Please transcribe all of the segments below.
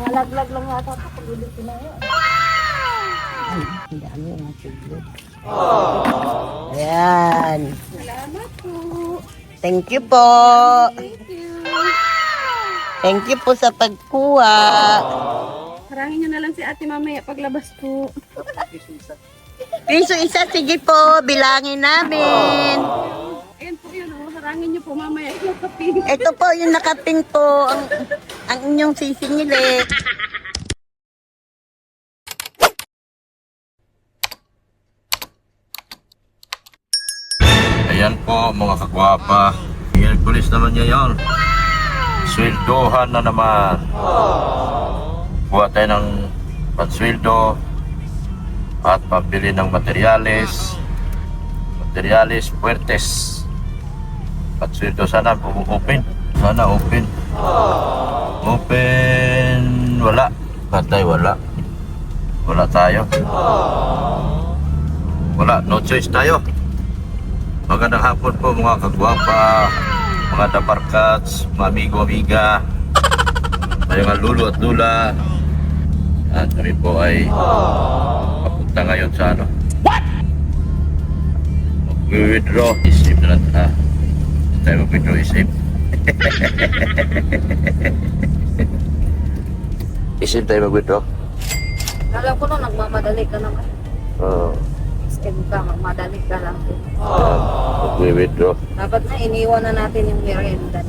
Nalaglag lang yata ito pag ulit na yun. Ay, ang dami yung nasiglog. Ayan. Salamat po. Thank you po. Thank you. Thank you po sa pagkuha. Harangin nyo na lang si ate mamaya paglabas po. Piso isa, sige po. Bilangin namin. Ayan po yun, oh. Harangin nyo po mamaya yung kaping. Ito po yung nakaping po. Ang inyong sisingili. Ayan po mga kagwapa. Hercules naman niya yan. Sweldohan na naman. Kuha tayo ng pansweldo at pambili ng materyales. Materyales puertes. Pansweldo sana open. Sana open. Open. Wala. Patay wala. Wala tayo. Wala. No choice tayo. Magandang hapon po mga kagwapa, mga dabarkats, mga amigo-amiga, mga lulu at lula. At kami po ay papunta ngayon sa ano? What? Mag-withdraw. Isip na lang. Tayo mag-withdraw isip. Isip tayo mag-withdraw. Alam ko no, nagmamadali ka naman. Oo. Stem ka, magmadali ka lang. Mag-withdraw. Dapat na iniwan na natin yung merienda.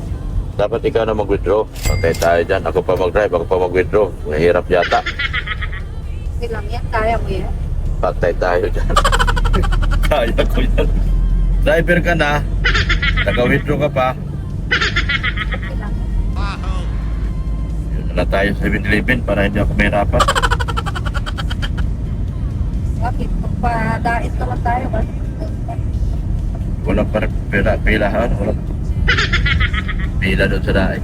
Dapat ikaw na mag-withdraw. Pantay tayo dyan. Ako pa mag-drive, ako pa mag-withdraw. Mahirap yata. Okay lang yan, kaya mo yan. Pantay tayo dyan. Kaya ko yan. Driver ka na. Naka-withdraw ka pa. Okay lang. Yun na tayo sa 7-Eleven para hindi ako mahirapan. Bakit? Magpa-diet naman tayo ba? Walang pilahan. Walang pila doon sa daig.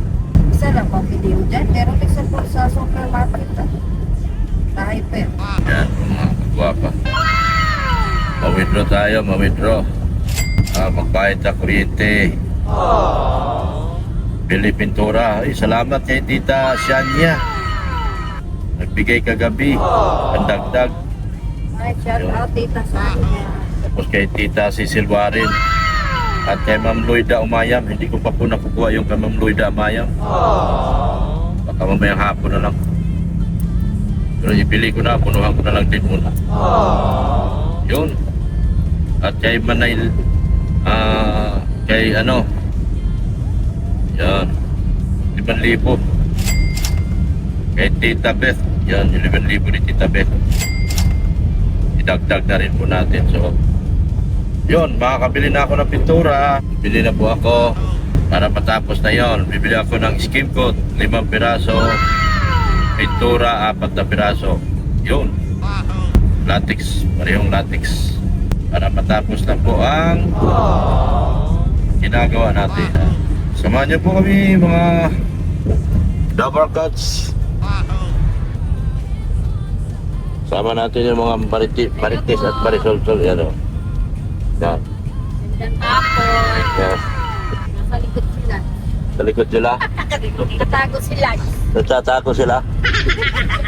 Isa lang pang video dyan. Meron isa po sa supermarket. Diaper. Yan, mga kagwapa. Ma-withdraw tayo, ma-withdraw. Magbayad sa kuryente. Bili pintura. Ay, salamat kay Tita Shania. Nagbigay kagabi. Ang dagdag. Ay, shout out tita sa akin. Tapos kay Tita Cecil Warren. At kay Ma'am Loida Umayam. Hindi ko pa po nakukuha yung kay Ma'am Loida Umayam. Baka mamayang hapon na lang. Pero ibili ko na, punuhan ko na lang din muna. Yun. At kay Manay, kay ano, yan, 5,000. Kay Tita Beth, yan, 11,000 ni Tita Beth. Idagdag na rin po natin. So, yun, makakabili na ako ng pintura. Bibili na po ako para matapos na yon. Bibili ako ng skim coat, 5 piraso. Pintura, 4 na piraso. Yun. Latex, parehong latex. Para matapos na po ang ginagawa natin. Samahan niyo po kami mga dabarkats. Sama natin yung mga marites at marisol-sol. Yan o. Yan. Gandang hapon. Yan. Nasa likod sila. Sa likod sila. Tatago sila. Nagtatago sila.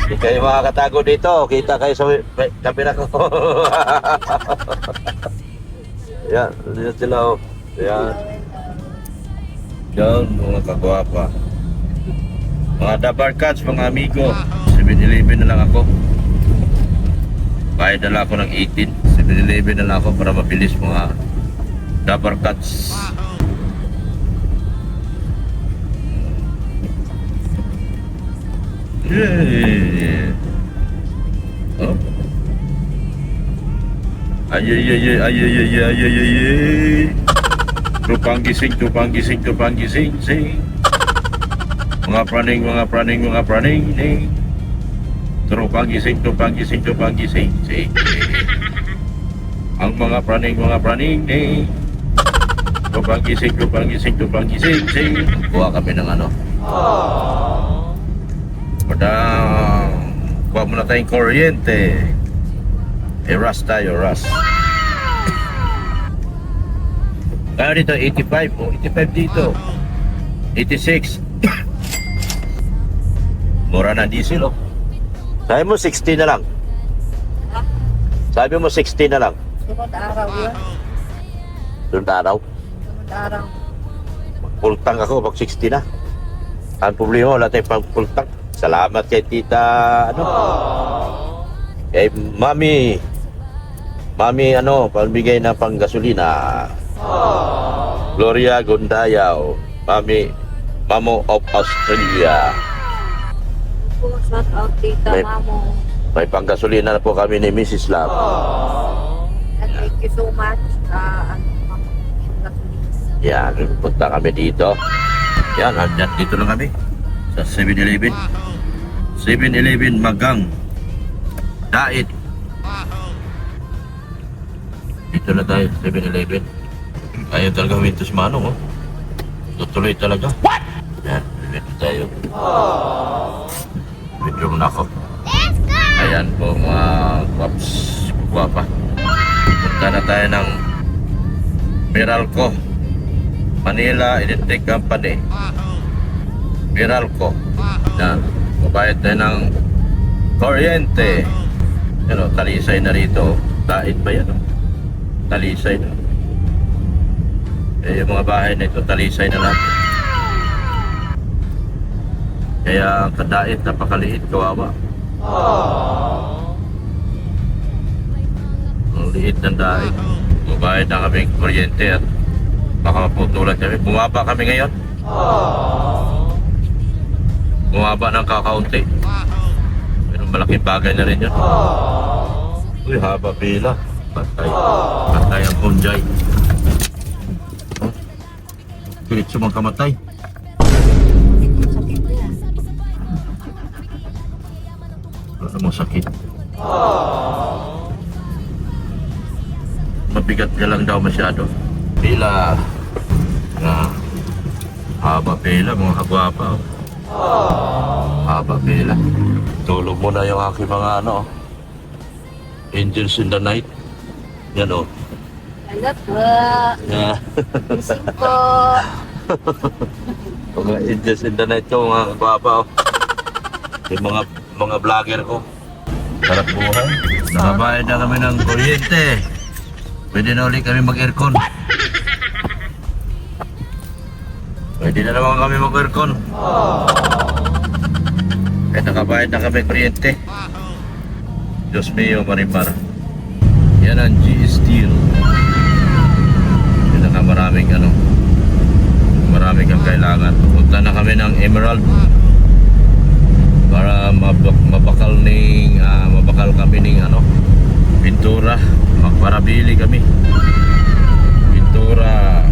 Hindi kayo makakatago dito. Kita kayo sa kabila ko. Yan. Yan sila o. Yan. Yan mga kagwapa. Mga dabarkats, mga amigo. 7-Eleven na lang ako. Bayad na lang ako ng 18. 7-Eleven na lang ako para mabilis mga dabarkats. Yeah. Oh. Ay ay ay ay ay ay ay ay ay ay. Tupang gising, tupang gising, tupang gising, sing. Mga praning, mga praning, mga praning, sing. Tupang gising, tupang gising, tupang gising, sing. Ang mga praning, sing. Tupang gising, tupang gising, tupang gising, sing. Kuha kami ng ano. Kuha muna tayong kuryente. Rush tayo, rush. Kaya dito, 85. Oh, 85 dito. 86. Mura na diesel, oh. Sabi mo 60 na lang. Sabi mo 60 na lang. Sunod araw yun. Doon araw. Sunod araw. Pultang ako pag 60 na. Ang problema, wala tayong pang pultang. Salamat kay tita, ano? Kay mami. Mami, ano, pagbigay na pang gasolina. Gloria Gondayao. Mami, Mamo of Australia. Shout out tita May- Mamo. May pang gasolina na po kami ni Mrs. Lam. And thank you so much. Yan, punta kami dito. Yan, andyan dito lang kami. Sa 7-Eleven. 7-Eleven Magang. Dait. Dito na tayo, 7-Eleven. Ayaw talaga huminto si Manong, oh. Tutuloy talaga. What? Yan, dito tayo. Bedroom na ako. Ayan po mga guwaps, guwapa. Punta na tayo ng Meralco. Manila Electric Company. Meralco. Yan. Mabayad tayo ng kuryente. Yan o, talisay na rito. Dait pa yan o. Talisay na. Eh, yung mga bahay na ito, talisay na lahat. Kaya ang kadait, napakaliit, kawawa. Ang liit ng dait. Mabayad na kaming kuryente at baka maputulan kami. Bumaba kami ngayon. Bumaba ng kakaunti. Pero malaking bagay na rin yun. Uy, haba pila. Patay. Patay ang punjay. Huh? Pilit sumang kamatay. Sakit niya. Wala mo sakit. Mabigat ka lang daw masyado. Pila. Haba pila, mga kagwapa. Haba pila. Tulog mo na yung aking mga ano. Angels in the night. Yan o. Hello po. Yeah. Gising po. Mga angels in the night ko, mga kagwapa. Yung mga vlogger ko. Sarap buhay. Nakabayad na kami ng kuryente. Pwede na ulit kami mag-aircon. Pwede na naman kami mag-aircon. Kaya nakabayad na kami kuryente. Diyos mio, Marimar. Yan ang GE Steel. Pinakamaraming ano. Maraming kang kailangan. Punta na kami ng Emerald. Para mabakal kami ng ano, pintura. Magparabili kami. Pintura.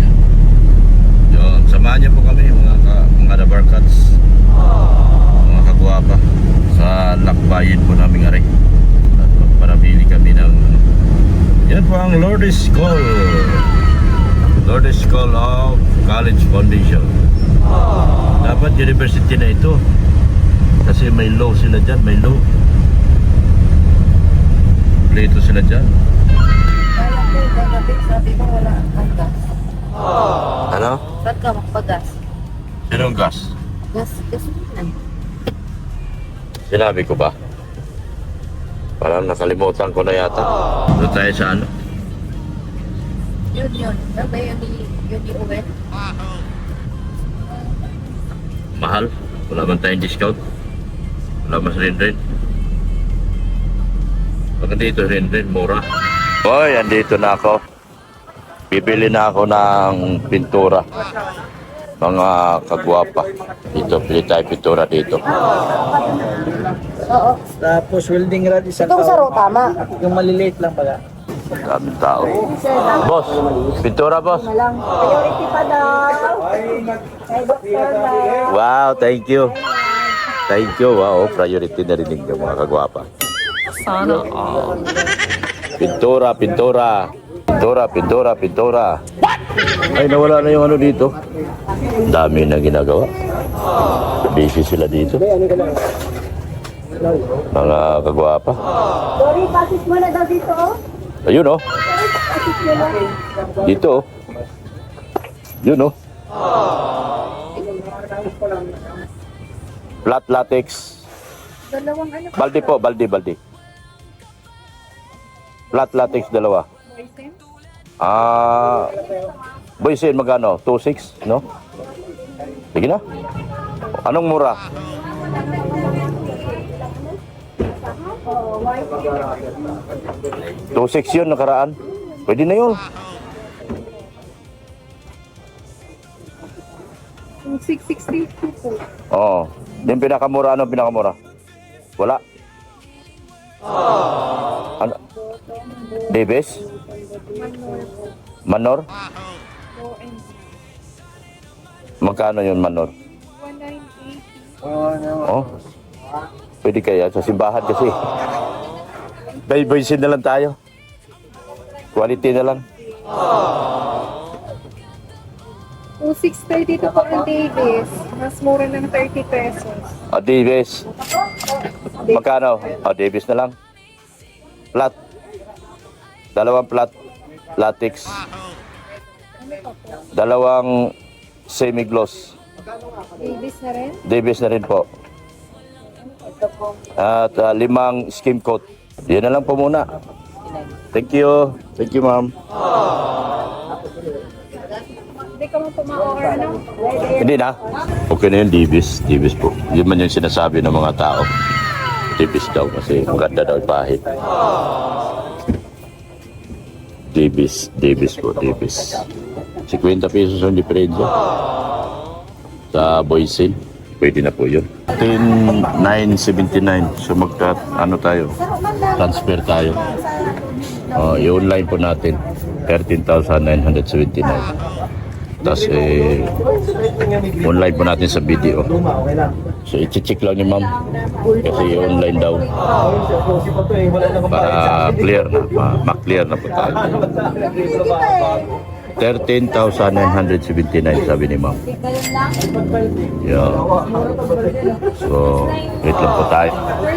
Yun, samahan niyo po kami mga Dabarkats. Mga kagwapa. Sa lakbayin po namin ari. At magparabili kami ng ano. Yan po ang Lourdes School. Lourdes School of College Foundation. Dapat university na ito. Kasi may law sila dyan, may law. Plito sila dyan. Kala ko kagabi, sabi mo wala kang gas. Ano? Saan ka magpagas? Sinong gas? Gas yan. Sinabi ko ba? Parang nakalimutan ko na yata. Doon tayo sa ano? Yun. Ano ba yun ni Owen? Mahal. Wala man tayong discount. Wala mas rin. Pag dito rin, mura. Boy, andito na ako. Bibili na ako ng pintura. Mga kagwapa. Dito, pili tayo pintura dito. Oo. Tapos welding rod isang Itong saro, tama. Yung maliliit lang pala. Daming tao. Boss, pintura boss. Priority pa daw. Kay Dr. Lang. Wow, thank you. Thank you. Wow, priority na rin yung mga kagwapa. Sana. Pintura. Ay, nawala na yung ano dito. Ang dami na ginagawa. Busy sila dito. Mga kagwapa. Sorry, pasis mo na daw dito, oh. Ayun oh. Pasis mo na. Dito oh. Yun oh. Flat latex. Dalawang ano? Balde po, balde. Flat latex dalawa. Boysen? Boysen magkano? 2.6, no? Sige na. Anong mura? 2.6 yun nakaraan. Pwede na yun. 662 po. Oo. Yung pinakamura, ano pinakamura? Wala. Ano? Davis? Manor? Magkano yun Manor? 1980. Oh. Pwede kaya sa simbahan kasi. Boysin na lang tayo. Quality na lang. 2632 po ang Davis. Mas mura ng 30 pesos. Davis. Magkano? Davis na lang. Flat. Dalawang flat. Latex. Dalawang semi-gloss. Davis na rin. Davis na rin po. At 5 skim coat. Yan na lang po muna. Thank you. Thank you, ma'am. Hindi ka mo puma-order, ano? Hindi na. Okay na yun, Davis. Davis po. Yun man yung sinasabi ng mga tao. Davis daw kasi maganda daw pahit. Davis po, Davis. 50 pesos ang diferensya. Sa Boysen, pwede na po yun. 10,979. So tayo? Transfer tayo. I-online po natin. 13,979. Tapos online po natin sa video. So i-check lang ni ma'am. Kasi online daw. Para clear na. Ma-clear na po tayo. 13,979 sabi ni ma'am. Yeah. So, wait lang po tayo.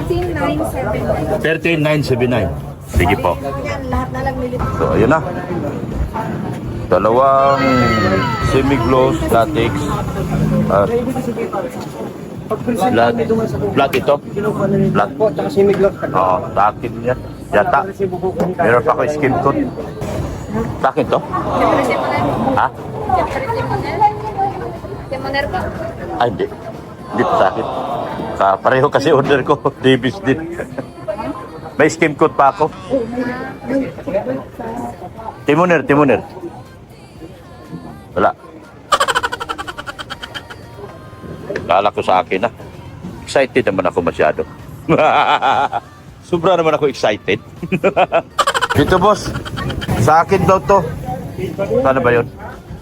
13979. 13,979. Sige po. Yan, lahat na lang nilito. So, ayun na. Dalawang semi-gloss latex. Flat ito. Flat. Po, tsaka simiglock. Oo, takin yan. Yata. Meron pa ako skin coat. Takin to? Ha? Timoner ko. Ay, hindi. Hindi pa sa akin. Pareho kasi order ko. Davis din. May skim coat pa ako. Timoner. Wala. Kala ko sa akin na. Excited naman ako masyado. Sobra naman ako excited. Dito boss. Sa akin daw to. Sana ba yun?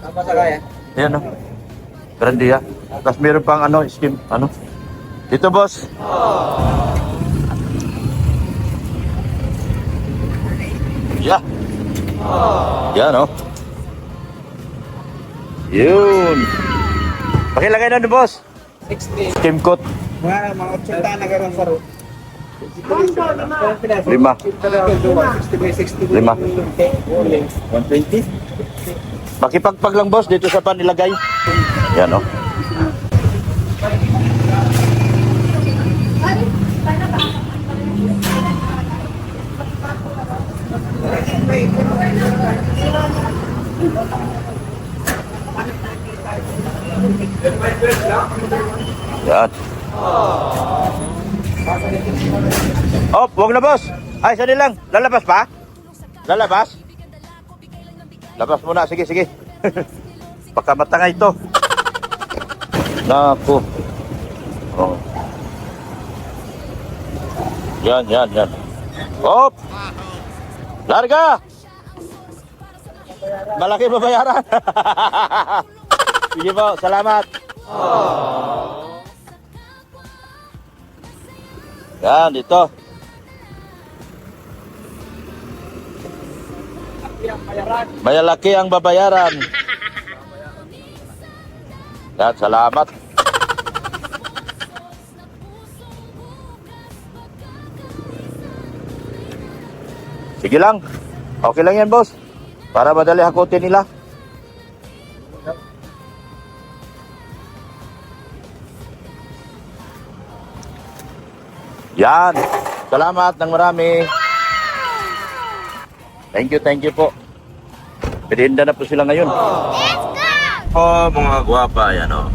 Apa sa kaya? Ayan o. Grandia. Tapos meron pang skim. Dito boss. Yeah. Yan o. Yun. Pakilagay na doon boss. 60. Skim coat. Mga 80 na gano'n sa road. 5. 60 by 60. 5. 120. Makipagpag lang boss dito sa panilagay. Yan o. Yan. Wag na boss. Ay, sali lang. Lalabas pa? Lalabas? Labas muna. Sige. Baka matangay ito. Naku. Oh. Yan. Hop! Larga! Malaki babayaran. Sige po, salamat. Yan, dito. Mayalaki ang babayaran. Yan, salamat. Sige lang. Okay lang yan, boss. Para madali hakutin nila. Yan. Salamat ng marami. Thank you po. Merienda na po sila ngayon. Oh, mga gwapa, yan o.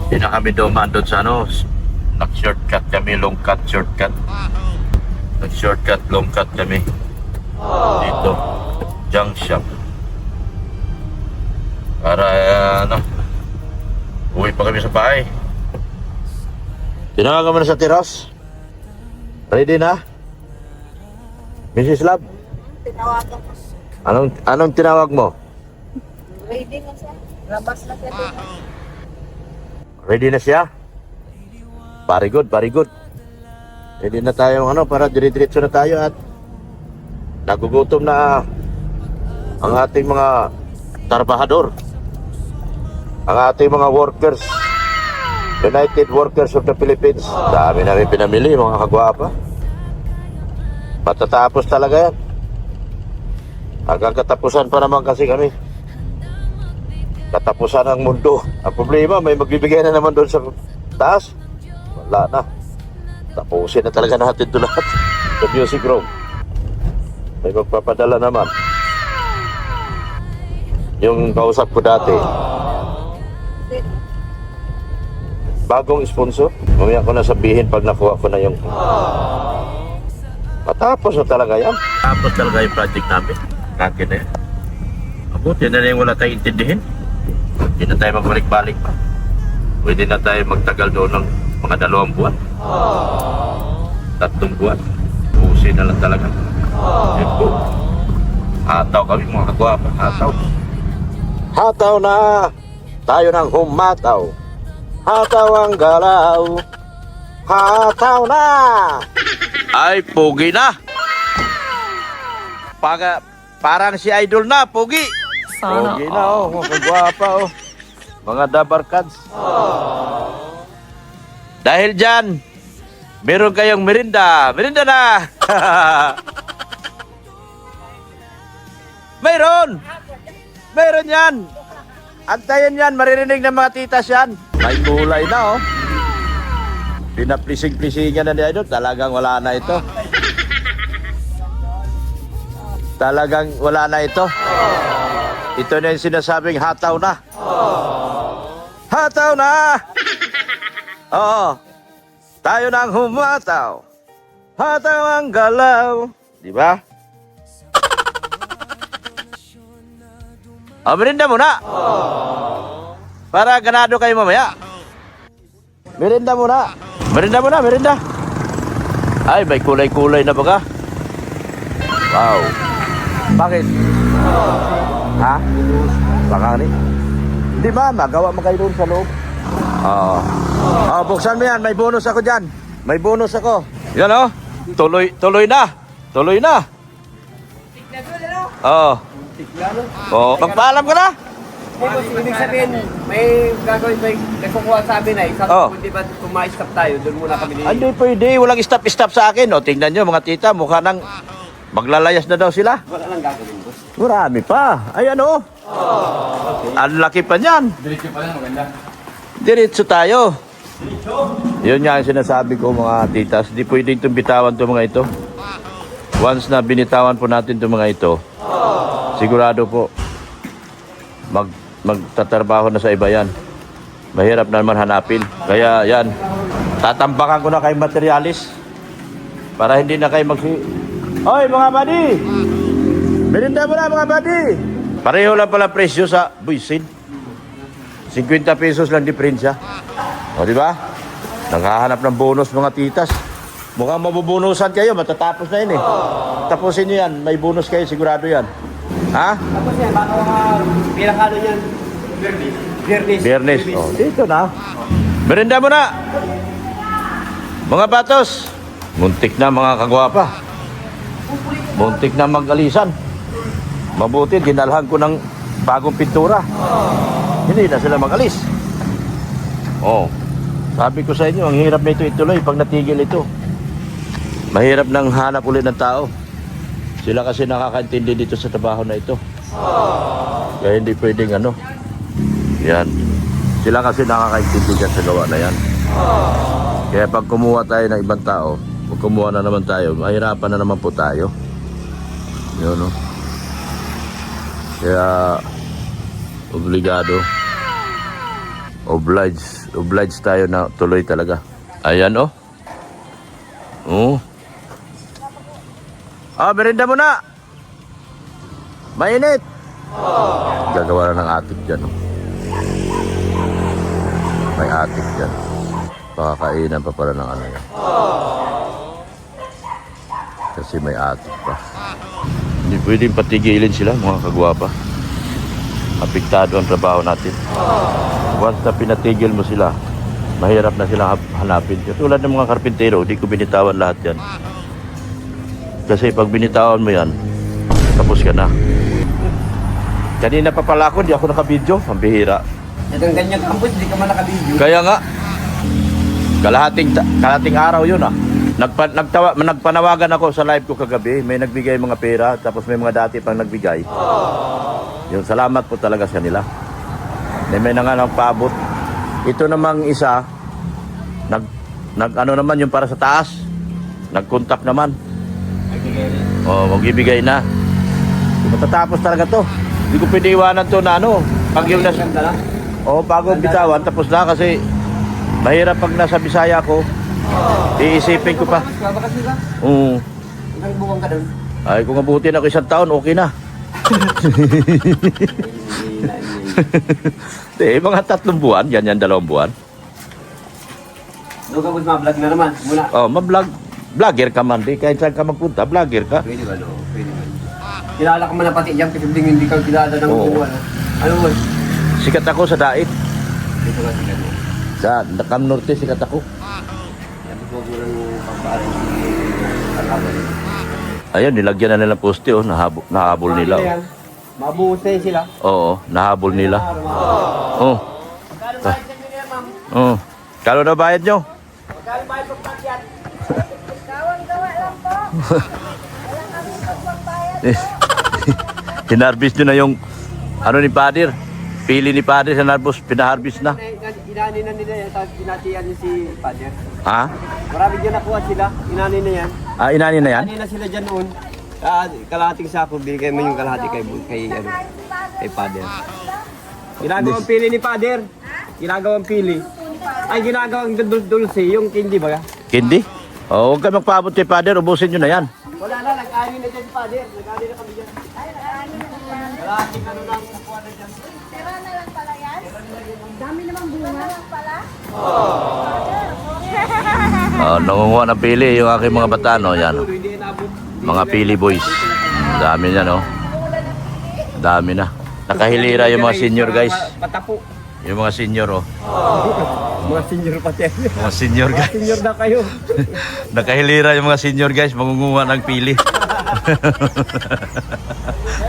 Hindi na kami dumaan doon sa ano. Nag-shortcut kami, long cut, shortcut. Nag-shortcut, long cut kami. Dito. Junk shop. Para, ano, uwi pa kami sa bahay. Tinawagan mo na sa terrace. Ready na? Mrs. Love? Tinawagan ko. Anong tinawag mo? Ready na siya. Labas na siya dito. Ready na siya? Very good, very good. Ready na tayo para dire-diretso na tayo at nagugutom na ang ating mga trabahador. Ang ating mga workers. United Workers of the Philippines. Dami namin pinamili, mga kagwapa. Matatapos talaga yan. Hanggang katapusan pa naman kasi kami. Katapusan ng mundo. Ang problema, may magbibigay na naman doon sa taas. Wala na. Tapusin na talaga natin ito lahat. Sa music room. May magpapadala naman. Yung kausap ko dati. Bagong sponsor. Mamaya ko na sabihin pag nakuha ko na yung... Matapos na talaga yan. Tapos talaga yung project namin. Kakin na yan. Mabuti na yung wala tayong intindihin. Hindi na tayo magbalik-balik pa. Pwede na tayo magtagal doon ng mga 2 buwan. 3 buwan. Pusin na lang talaga. Ito. Hataw kami mga kagwapa. Hataw. Hataw na. Tayo nang humataw. Hataw ang galaw. Hataw na. Ay, pogi na. Parang si Idol na, pogi. Pogi na, mga kagwapa, mga dabarkads. Dahil dyan, meron kayong merinda. Merinda na. Meron yan. Antayin yan, maririnig ng mga titas yan. May kulay na, Pinaplising-plisingan na ni Idol, talagang wala na ito. Talagang wala na ito. Ito na yung sinasabing hataw na. Hataw na! Oo. Tayo nang humataw. Hataw ang galaw. Diba? Merinda muna. Para ganado kayo mamaya. Merinda muna. Merinda. Ay, may kulay-kulay na baga. Wow. Bakit? Ha? Baka ni? Hindi ba? Magawa mo kayo doon sa loob. Buksan mo yan. May bonus ako dyan. May bonus ako. Yan Tuloy na. Magpaalam ka na. Ibig sabihin, may gagawin, may kukuha sa amin ay isang di ba kung ma-stop tayo, doon muna kami Hindi pwede, walang stop sa akin. Tingnan nyo mga tita, mukha nang maglalayas na daw sila. Wala lang gagawin, boss. Marami pa. Ayan Okay. Ang laki pa niyan. Diretso pa lang, maganda. Diretso tayo. Yun nga ang sinasabi ko mga titas. Di pwedeng itong bitawan itong mga ito. Once na binitawan po natin itong mga ito, sigurado po, magtatrabaho na sa iba yan. Mahirap na naman hanapin. Kaya yan, tatambakan ko na kay Materialis para hindi na kayo Hoy mga buddy! Merinda mo na mga buddy! Pareho lang pala presyo sa buisin. 50 pesos lang diferensya. O diba? Naghahanap ng bonus mga titas. Mukhang mabubunusan kayo, matatapos na yun Tapusin nyo yan, may bonus kayo, sigurado yan. Ha? Tapos yan, baka pinakalo yan, Biyernes. Dito na. Merinda mo na. Mga batos. Muntik na mga kagwapa. Muntik na mag-alisan. Mabuti, dinalhan ko ng bagong pintura. Hindi na sila mag-alis. Sabi ko sa inyo, ang hirap na ito ituloy pag natigil ito. Mahirap nang hanap ulit ng tao. Sila kasi nakakaintindi dito sa trabaho na ito. Kaya hindi pwedeng Yan. Sila kasi nakakaintindi dyan sa gawa na yan. Kaya pag kumuha tayo ng ibang tao, pag kumuha na naman tayo, mahirapan na naman po tayo. Yun, no? Kaya obligado, oblige tayo na tuloy talaga. Ayan, oh. Oh. Merinda mo na. Mainit. Gagawa na ng atik dyan, oh. May atik dyan. Pakakainan pa pala ng ano yan. Kasi may atik pa. Hindi pwedeng patigilin sila, mga kagwapa. Apektado ang trabaho natin. Once na pinatigil mo sila, mahirap na sila hanapin. Tulad ng mga karpintero, di ko binitawan lahat yan. Kasi pag binitawan mo yan, tapos ka na. Kanina pa pala ako, di ako nakabidyo. Ang bihira. Itong ganyan campus, hindi ka man nakabidyo. Kaya nga, kalahating araw yun ah. Nagpanawagan ako sa live ko kagabi. May nagbigay mga pera, tapos may mga dati pang nagbigay. Yung salamat po talaga sa nila. May nga nagpaabot. Ito namang isa, ano naman yung para sa taas. Nag-contact naman. Magbibigay na. Matatapos talaga to. Hindi ko pwede iwanan to na ano. Pag yung bago bitawan, tapos na kasi mahirap pag nasa Bisaya ko. Iisipin ko pa. Oo. Ilang buwan ka doon? Ay, kung abutin ako 1 taon, okay na. Mga 3 buwan, ganyan 2 buwan. Doon ka po ma-vlog na naman. Muna. Ma-vlog. Vlogger ka man, di kahit saan ka magpunta, vlogger ka. Pwede ba, no? Pwede ba? Kilala ka man na pati dyan, kasi hindi ka kilala ng buwan. Ano mo? Sikat ako sa Dait. Dito ka sikat mo. Sa Nakam Norte, sikat ako. Tapos huwag mo lang pagpaarin si Alabay. Ayun, nilagyan na nila poste, oh. Nahabol nila. Oh. Mabuhos na yun sila. Oo, nahabol nila. Oh. Magkano bayad nyo niya, ma'am? Oh. Kalo na bayad nyo? Magkano bayad pag pakyat? Gawang-gawa lang po. Walang kami pagpapayad. Hinarbis nyo na yung ano ni Padir. Pili ni Padir sa Narbos, pinaharbis na. Inani na nila yan, tapos pinatiyan niya si Father. Ha? Marami dyan nakuha sila, inani na yan. Inani na yan? Inani na sila dyan noon. Kalahating sako, bigay mo yung kalahati kay Father. Ginagawang pili ni Father. Ginagawang pili. Ay, ginagawang dulce, yung candy ba? Candy? Huwag ka magpaabot kay Padir, ubusin nyo na yan. Wala na, nag-ani na dyan si Father. Nag-ani na kami dyan. Kalahating ano lang, nakuha na dyan. Tira na lang pala yan? Dami namang bunga. Tira na lang pala? Nangunguha ng pili yung aking mga batano, yan. Hindi inabot. Mga pili boys. Dami yan, oh. Dami na. Nakahilira yung mga senior guys. Patapo. Yung mga senior, oh. Mga senior pati. Mga senior guys. Senior na kayo. Nakahilira yung mga senior guys, mangunguha ng pili.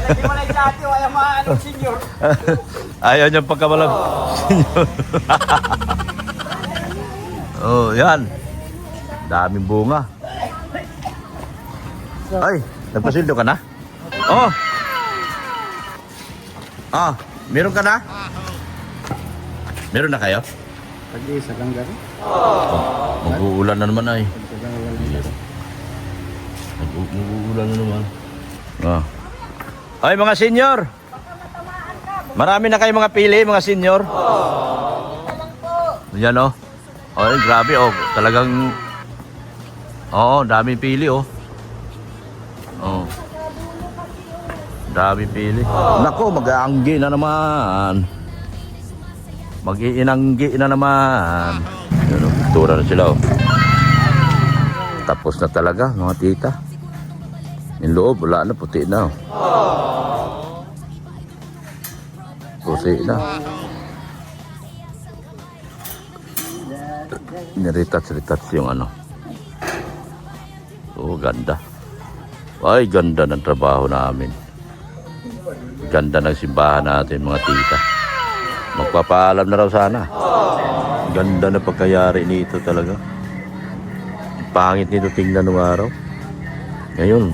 Hindi mo lang dati, wala mga anong senior. Ayaw niyang pagkamalang senior. Oh, yan. Daming bunga. Ay, nagpasildo ka na? Oh. Meron ka na? Meron na kayo? Pag-iisa lang gano'n. Mag-uulan na naman ay. Mag-uulan na naman. Ay, mga senior. Marami na kayong mga pili, mga senior. Yan, oh. Ay, grabe, oh. Talagang, daming pili, oh. Daming pili. Nako, mag-aanggi na naman. Mag-iinanggi na naman. Yan, oh. Tura na sila, oh. Tapos na talaga, mga tita. Yung loob, wala na, puti na, oh. Puti na. Niritats yung ano. Ganda. Ay, ganda ng trabaho namin. Ganda ng simbahan natin, mga tita. Magpapaalam na raw sana. Ganda na pagkayari nito talaga. Pangit nito tingnan ng araw. Ngayon,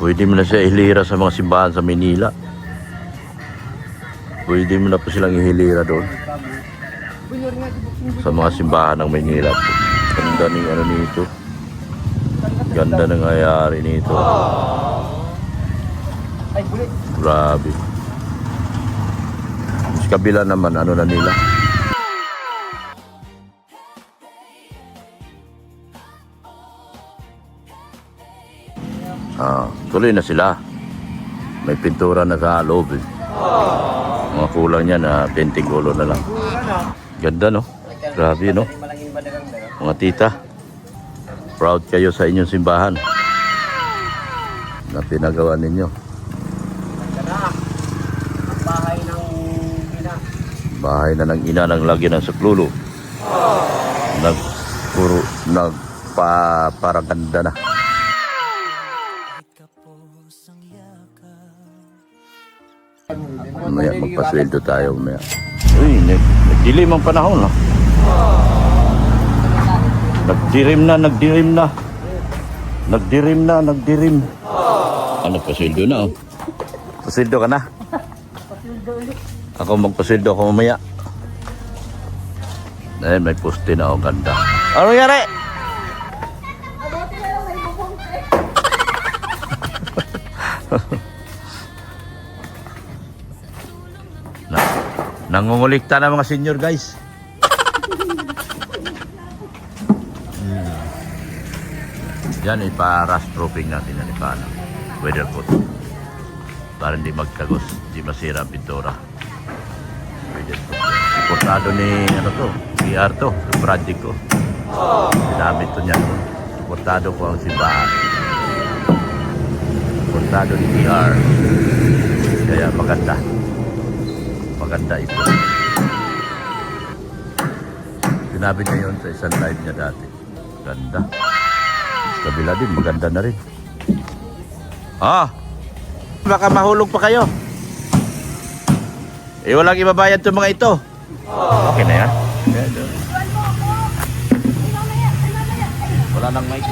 pwede mo na siya ihilira sa mga simbahan sa Manila. Pwede mo na po silang ihilira doon. Sa mga simbahan ng Manila. ganda ng ano nito. Ganda ng ayari nito. Ay, bulit. Grabe. Sa kabila naman, ano na nila. Tuloy na sila. May pintura na sa loob. Mga kulang niya na painting ulo na lang. Ganda, no? Grabe, no? Mga tita, proud kayo sa inyong simbahan na pinagawa ninyo. Bahay ng ina. Bahay na ng ina ng lagi ng saklulo. Nagparaganda na. Mamaya magpasweldo tayo mamaya. Uy, nagdilim ang panahon, no? Nagdirim na. Nagpasweldo na, oh. Pasweldo ka na? Ako magpasweldo ako mamaya. Dahil may poste na, oh, ganda. Ano nangyari? Nangungulikta na mga senior, guys. Yan, ipa-rust proofing natin yan, weather coat. Para hindi magkagos, hindi masira ang pintura. Weather coat. Importado ni, ano to, PR to, yung project ko. Dinamit to niya. Importado ko ang simbahan. Importado ni PR. Kaya maganda. Maganda ito. Sinabi niya yun sa isang live niya dati. Ganda. Kabila din, maganda na rin. Baka mahulog pa kayo. Walang ibabayad itong mga ito. Okay na yan. Wala nang mic.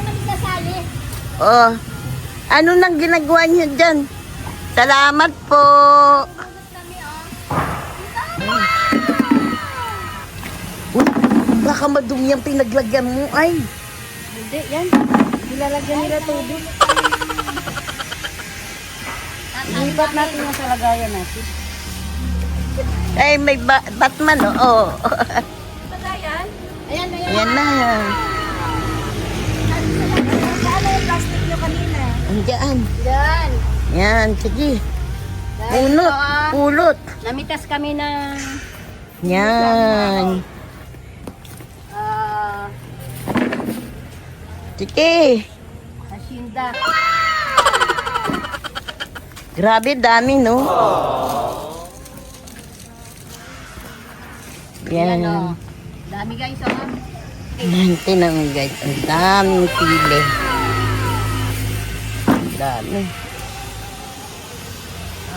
Ano nang ginagawa niyo dyan? Salamat po. Baka madumi ang pinaglagyan mo ay. Hindi, yan. Nilalagyan nila tubig. Lipat natin yung sa lagayan natin. Ay, may Batman, oo. Lagayan? Ayan, Yan na. Ano yung plastic nyo kanina? Andiyan. Yan. Yan, sige. Dahil Pulot, ito, pulot. namitas kami ng Yan. Sige. asinda. Grabe, dami, no? Yan, Yan. Dami guys, Yan, tinan mo guys. Ang daming pili. Ang dami.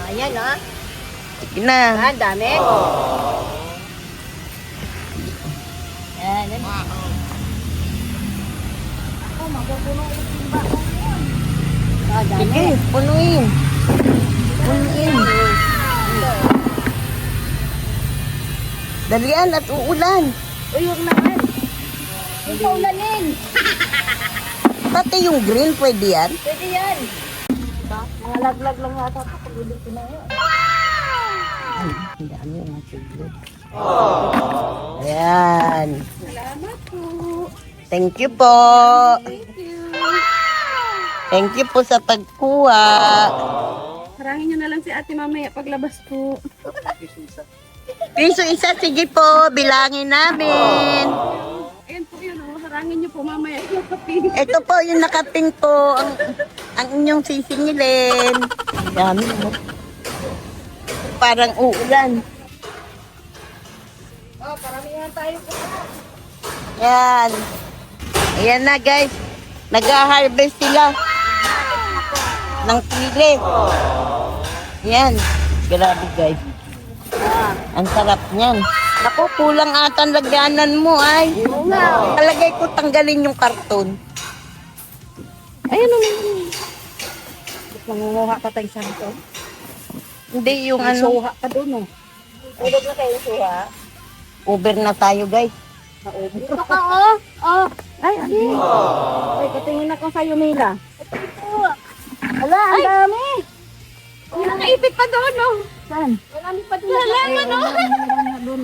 Ayan, Sige na. Ang dami. Yan, yan. Dami. Sige, punuin. Punuin. Dalian at uulan. Uy, huwag naman. Huwag pa ulanin. Pati yung green, pwede yan. Pwede yan. Mga laglag lang yata ito. Pag-ulit ko na yun. Ay, ang dami yung siglo. Ayan. Salamat po. Thank you po. Thank you. Thank you po sa pagkuha. Harangin nyo na lang si ate mamaya paglabas po. Piso isa, sige po. Bilangin namin. Ayan po yun, harangin nyo po mamaya yung kaping. Ito po yung nakaping po. Ang inyong sisingilin. Dami mo. Parang uulan. Paramihan tayo po. Yan. Ayan na guys. Nag-harvest sila ng pili. Yan. Grabe guys. Ang sarap niyan. Naku, kulang ata ang lagyanan mo ay. Talagay ko tanggalin yung karton. Ayan o naman. Nangunguha pa tayo sa ito. Hindi yung ano. Suha ka doon o. Ulog na kayo suha. Uber na tayo guys. Ito ka o. Ay, adi. Ay, katingin ako sa'yo, Mila. Ala, ang dami. Nakaipit pa doon, no? Saan? Marami pa doon. Halaman, no?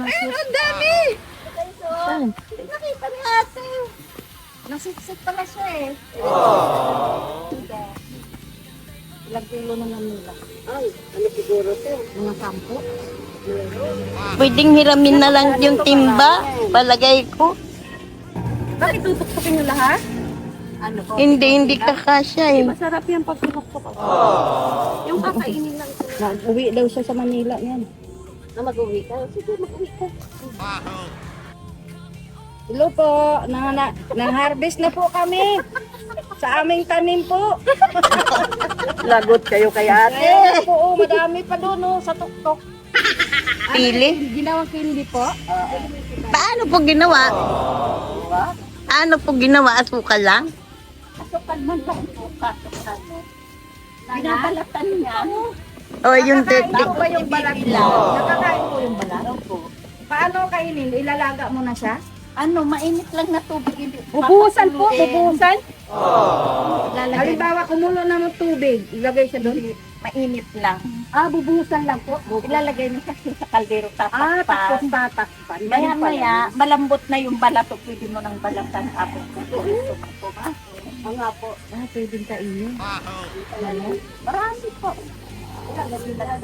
Ayun, Ang dami. Saan? Nakita ni ate. Nasiksik pala siya eh. Ilang kilo na Mila? Ay, ano siguro to? Mga 10. Pwedeng hiramin na lang yung timba. Palagay ko. Bakit tutuktukin nyo lahat? Ano po? Hindi kakasya eh. Masarap yan pag tinuktok ako. Yung kakainin lang. Mag-uwi daw siya sa Manila yan. Na mag-uwi ka? Sige, mag-uwi ka. Hello po. Nang-harvest na po kami. Sa aming tanim po. Lagot kayo kay ate. Oo, madami pa doon sa tuktok. Pili. Ginawang candy po. Paano po ginawa? Ano po ginawa? Asukal lang? Asukal man lang po. Binabalatan niya. O yung technique. Ako ba yung balat mo? Nakakain po yung balat? Opo. Paano kainin? Ilalaga mo na siya? Ano, mainit lang na tubig. Bubuhusan po, bubuhusan. Halimbawa, kumulo na ng tubig, ilagay siya doon. Mainit lang. Bubuhusan lang po. Ilalagay mo kasi sa kaldero tatakpan. Tapos tatakpan. Maya-maya, malambot na yung balat o pwede mo nang balatan tapos tutuloy po ba? Nga po. Pwedeng kainin. Marami po.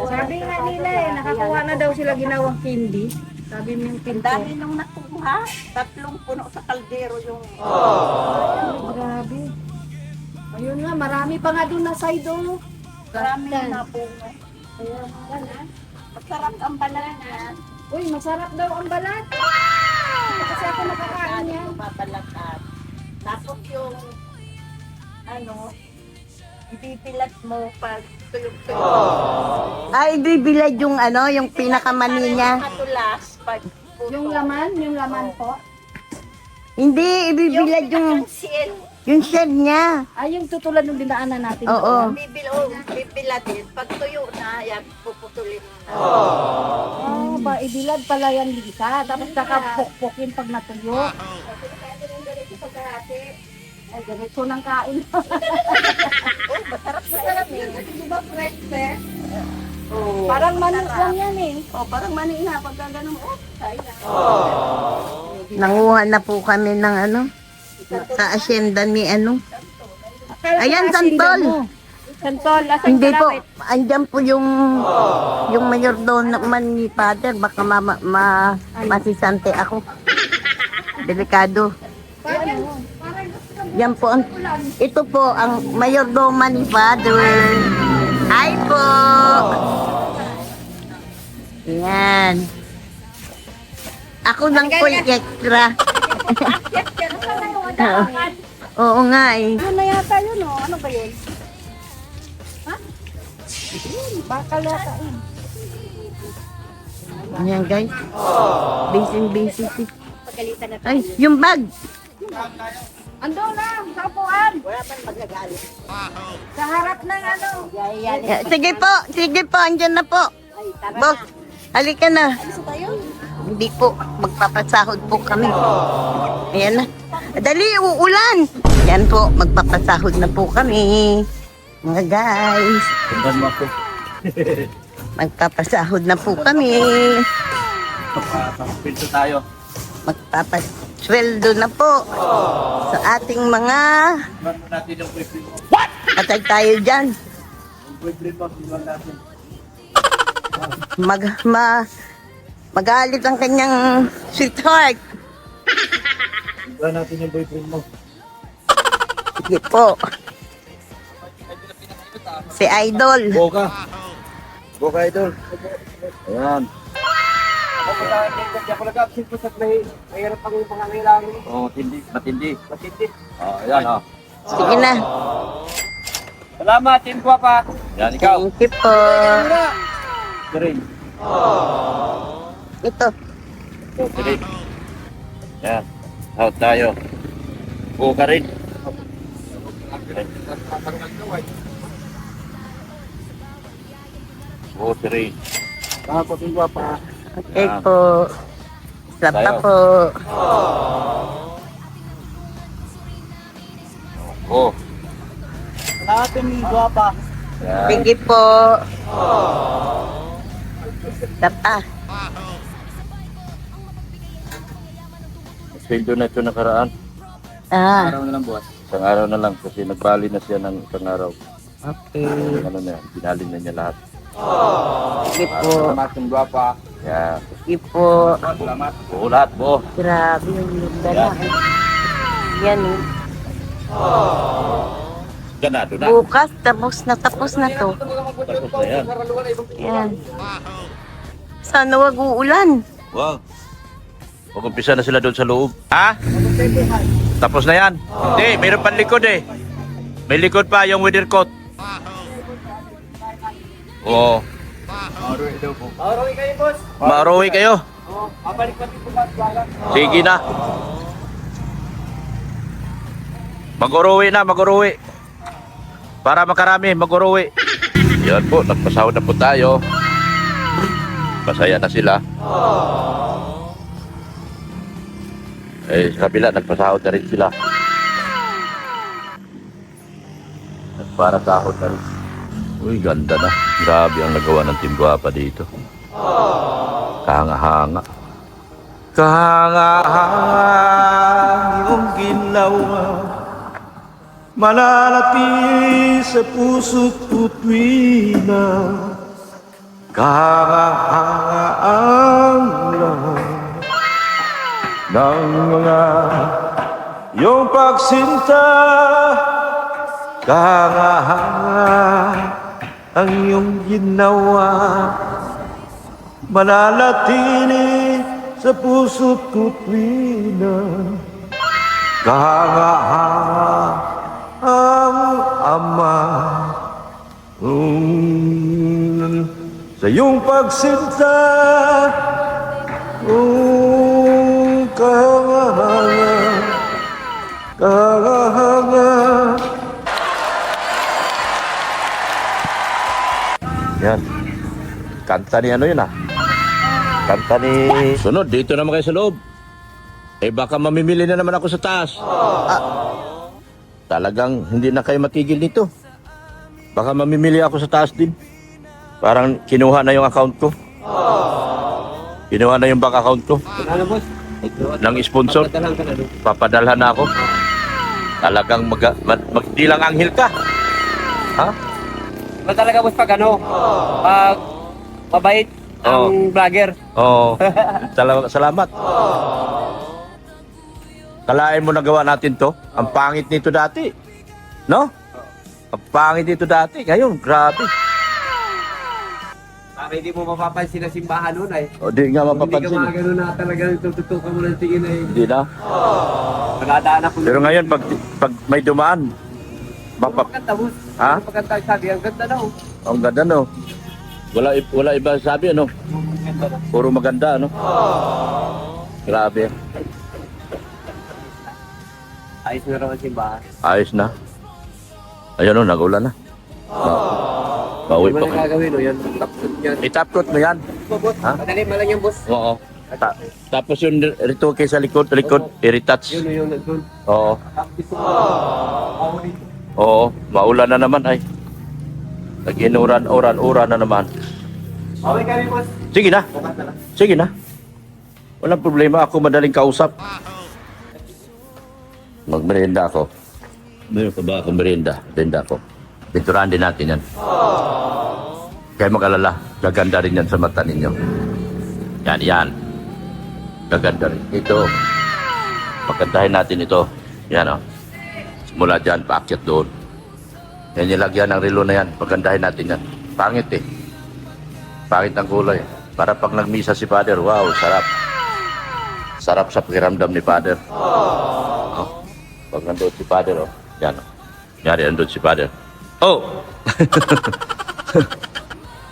Sabi nga nila nakakuha na daw sila ginawang candy. Sabi mo yung Ang pinto. dami nung nakuha. 3 puno sa kaldero yung... Grabe. Ayun nga, marami pa nga doon na side oh. Marami na puno. Masarap ang banana. Uy, masarap daw ang balat. Kasi ako nakakain yan. Babalatan. Tapos yung... ibibilat mo pag tuyog-tuyog. Ay, ibibilad yung yung pinakamani niya. Katulas pag Yung laman po. Hindi, ibibilad yung shell niya. Ay, yung tutulad ng dinaanan natin. Oo. Bibiladin. Pag tuyo na, yan, puputulin na. Ibilad pala yan, Lisa. Tapos kakapukpukin pag natuyo. Ay, ganito nang kain. Masarap eh. Di ba fresh eh? Parang manok lang yan eh. Parang mani na. Pag gano'n, kaya na. Nanguha na po kami ng sa asyenda ni Ayan, santol. Santol, asan Hindi po, kalawit? andyan po yung mayordomo naman ni Father. Baka masisante ako. Delikado. Yan po, ito po ang mayordomo ni Father. Hi po! Yan. Ako lang po yung extra. Oo nga eh. Yun na yata yun oh. Ano ba yun? Ha? Bakal yata yun. Yan guys. Busy. Pagalitan na Ay, yung bag. Ando lang, sa upuan. Wala man magagalit. Sa harap ng Sige po, andyan na po. Boss, halika na. Hindi po, magpapasahod po kami. Ayan na. Dali, uulan. Yan po, magpapasahod na po kami. Mga guys. Tandaan mo ako. Magpapasahod na po kami. Pinto tayo. Magpapasweldo na po sa ating mga Iwan mo natin yung boyfriend mo. patay tayo dyan. Yung boyfriend mo, iwan natin. Magalit ang kanyang sweetheart. Iwan natin yung boyfriend mo. Sige po. Si Idol. Boka. Boka idol. Ayan. Ako nag-absent po sa mahirap ang pangangailangan. Matindi. Matindi. Ayan Sige na. Salamat, Team Guapa. Yan ikaw. Thank you po. Green. Ito. Green. Yan. Out tayo. Boka rin. Boka rin. Ako, Team Guapa. Okay po. Slap pa po. Oh. Kalahating guwapa. Yan. Sige po. Tapa. Sweldo na ito nakaraan. Ah, Araw na lang buwas. Isang araw na lang kasi nagbali na siya ng isang araw. okay. Ano na yan, binali na niya lahat. Sige po. Salamat ng guwapa. Yan. Sige po. Salamat. Buo lahat, buo. Grabe yung dala. Yan eh. Ganado na. Bukas, tapos na to. Tapos na yan. Yan. Sana wag uulan. Wow. Mag-umpisa na sila doon sa loob. Ha? Tapos na yan? Hindi, mayroon pang likod eh. May likod pa yung weather coat. Oo. Araw kayo, boss. Maarowi kayo. Babalik pati po mas wala. Sige na. Mag-uruwi na, mag-uruwi. Para makarami, mag-uruwi. Yan po, nagpasahod na po tayo. Masaya na sila. Eh, sa kabila, nagpasahod na rin sila. Para sahod na rin. Uy, ganda na. Grabe ang nagawa ng Team Guapa dito. Kahanga-hanga. Kahanga-hanga yung ginawa. Malalati sa puso't tuwina. Kahanga-hanga ang lahat ng mga iyong pagsinta. Kahanga-hanga ang iyong ginawa. Manalatili sa puso't tuwina. Kahanga-hanga ang Ama. Sa iyong pagsinta. Kahanga-hanga. Kahanga-hanga. Yan. Kanta ni ano yun ah. Kanta ni... Sunod, dito naman kayo sa loob. Eh baka mamimili na naman ako sa taas. Talagang hindi na kayo matigil dito. Baka mamimili ako sa taas din. Parang kinuha na yung account ko. Kinuha na yung bank account ko. Ano, boss? Ng sponsor. Patalang ka na doon. Papadalhan na ako. Talagang di lang anghel ka. Ha? Ba talaga, boss, pag ano? Pag mabait ang vlogger. Oo. Talagang salamat. Kalain mo nagawa natin to. Ang pangit nito dati. No? Ang pangit nito dati. Ngayon, grabe. Para hindi mo mapapansin na simbahan nun ay. O di nga Hindi ka mapapansin. mga ganun na talagang tututukan mo ng tingin ay. Hindi na. Pagdadaan ako. Pero ngayon, pag may dumaan, Maganda, boss. Ha? Maganda sabi, ang ganda daw. ang ganda no. Wala iba sabi ano. Puro maganda ano. Grabe. Ayos na raw ang simbahan. Ayos na. Ayun o, nag-ulan na. Pauwi Ano pa na kayo. gagawin o yan? Tapos yan. Itapkot mo yan. Boss, Ha? madali mo lang yan, boss. Oo. Tapos yung retoke sa likod, i-retouch. Yun o yung nandun. Oo. Tapos ako dito. Oo. Maulan na naman ay. Nag-inuran-uran na naman. Okay kami, boss. Sige na. Bukas na lang. Sige na. Walang problema. Ako madaling kausap. Magmerienda ako. Meron pa ba akong merienda? Merienda ako. Pinturahan din natin yan. Kaya mag-alala. Gaganda rin yan sa mata ninyo. Yan, yan. Gaganda rin. Ito. Pagkantahin natin ito. Yan o. Mula dyan, paakyat doon. Yan nilagyan ng relo na yan. Pagkantahin natin yan. Pangit eh. Pangit ang kulay. Para pag nagmisa si Father, wow, sarap. Sarap sa pakiramdam ni Father. Oh. Pag nandun si Father, oh. Yan, oh. Yari, nandun si Father. Oh!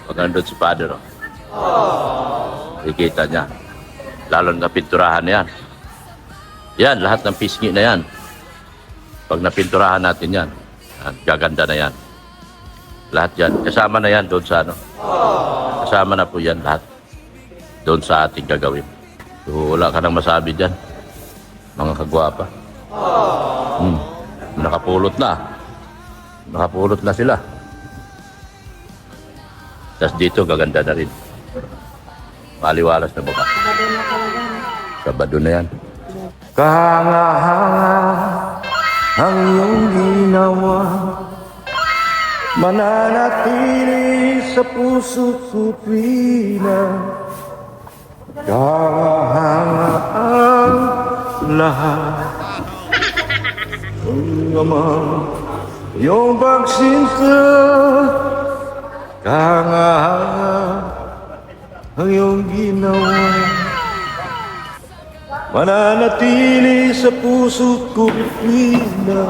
Pag nandun si Father, oh. Ikita niya. Lalo na pinturahan na yan. Yan, lahat ng pisngi na yan. Pag napinturahan natin yan, gaganda na yan. Lahat yan. Kasama na yan doon sa ano. Kasama na po yan lahat. Doon sa ating gagawin. So, wala ka nang masabi dyan. Mga kagwapa. nakapulot na. Nakapulot na sila. Tapos dito, gaganda na rin. Maliwalas na baka. Sabado na yan. Kahanga-hanga ang iyong ginawa, mananatili sa puso't supina. Kahanga ang lahat. Ang amang iyong pagsinta, kahanga-hanga ang iyong ginawa, mananatili sa puso't kupina.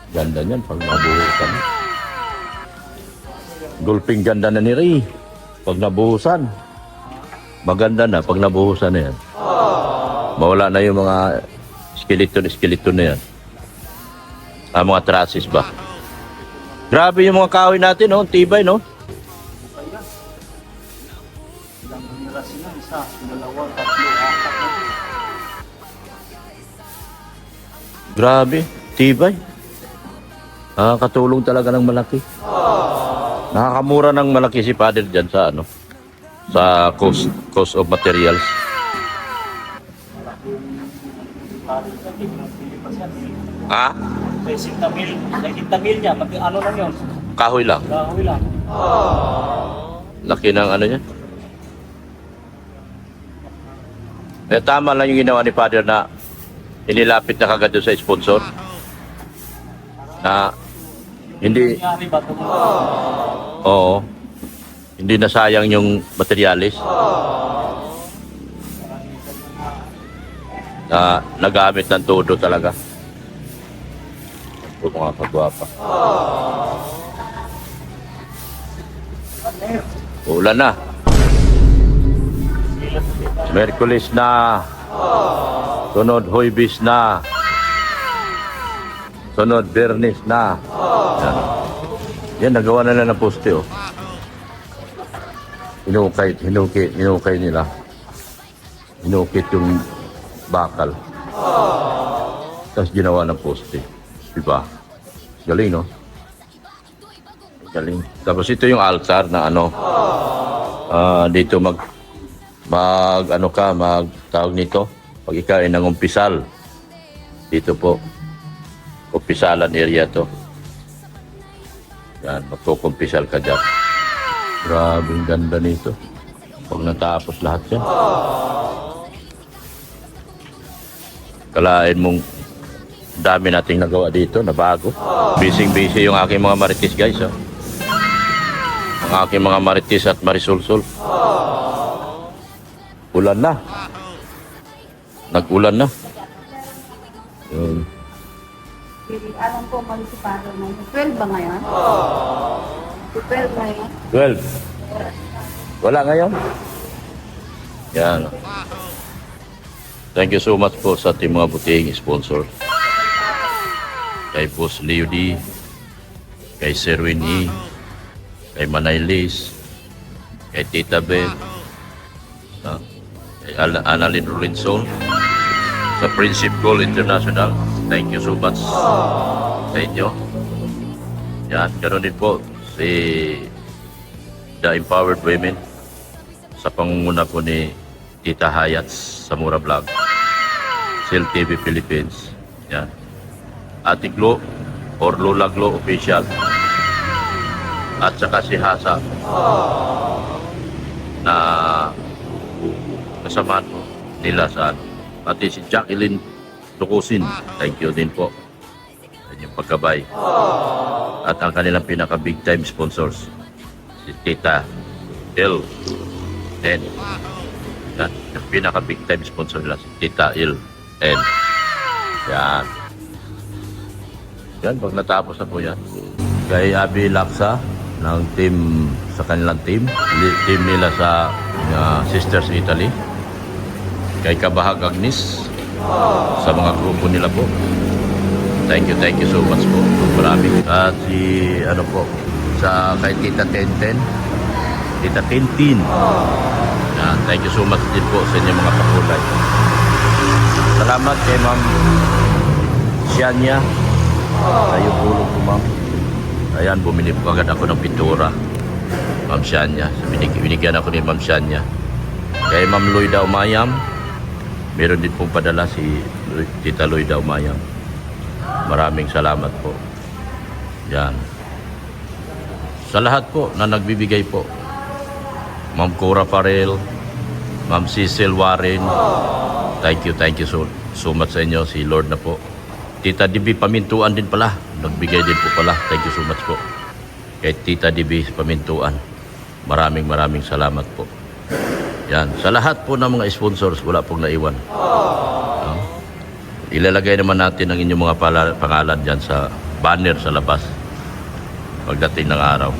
Ganda niyan pag nabuhusan. Gulping ganda na ni Ray pag nabuhusan. Maganda na pag nabuhusan na yan. Mawala na yung mga skeleton na yan. Mga trusses ba? Grabe yung mga kahoy natin, no? Tibay, no? Grabe, tibay. Nakakatulong talaga ng malaki. Nakakamura ng malaki si Father dyan sa ano, sa cost of materials. Ha? 90 mil niya, ano lang yun? Kahoy lang. Kahoy lang. Laki ng ano niya. Eh, tama lang yung ginawa ni Father na inilapit na kagad doon sa sponsor. Na hindi, Nangyari ba ito? oo, hindi nasayang yung materialis. Na nagamit ng todo talaga. Ito mga kagwapa. Ulan na. Merkulis na. Sunod Huwebes na. Sunod Bernis na. Yan. Yan, nagawa na ng poste, oh. Hinukit nila. Hinukit yung bakal. Tapos ginawa ng poste. Diba? Galing, no? Galing. Tapos ito yung altar na ano, dito tawag nito, pag ikaw ay nangumpisal, dito po, kumpisalan area to. Yan, magkukumpisal ka dyan. Grabe ang ganda nito. Pag natapos lahat yan. Kalain mong dami nating nagawa dito na bago. Busy yung aking mga marites, guys. Oh. Ang aking mga marites at marisulsul. Ulan na. Nag-ulan na. Yun. Alam ko kung si Father na 12 ba ngayon? 12 ngayon? 12. Wala ngayon. Yan. Thank you so much po sa ating mga buting sponsor. Kay Boss Leo D, kay Sherwin E, kay Manay Liz, kay Tita Beth, kay Annalyn Rolinson, sa Princip Gold International. Thank you so much sa inyo. Yan, ganoon din po si The Empowered Women sa pangunguna po ni Tita Hayats sa Mura Vlog, Sil TV Philippines. Yan. Ate Glo or Lola Glo Official at saka si Hasa na kasama nila sa pati si Jacqueline Lukusin. Thank you din po sa inyong pagkabay at ang kanilang pinaka big time sponsors si Tita Il and yan, yung pinaka big time sponsor nila si Tita Il and yan. Yan, pag natapos na po yan. Kay Abby Laksa ng team, sa kanilang team nila sa Sisters Italy. Kay Kabahag Agnes sa mga grupo nila po. Thank you so much po. Marami. At si, ano po, sa kay Tita Tenten. Tita Tintin. Yan, thank you so much din po sa inyong mga pakulay. Salamat kay Ma'am Shania. Sa iyo tulong po, Ma'am. Ayan, bumili po agad ako ng pintura. Ma'am Shania. Binigyan ako ni Ma'am Shania. Kay Ma'am Loida Umayam, meron din pong padala si Tita Loida Umayam. Maraming salamat po. Yan. Sa lahat po na nagbibigay po. Ma'am Cora Farrell, Ma'am Cecil Warren, thank you so much sa inyo. Si Lord na po. Tita DB Pamintuan din pala, nagbigay din po pala. Thank you so much po. Kay Tita DB Pamintuan, maraming salamat po. Yan, sa lahat po ng mga sponsors, wala pong naiwan. Ilalagay naman natin ang inyong mga pangalan dyan sa banner sa labas pagdating ng araw.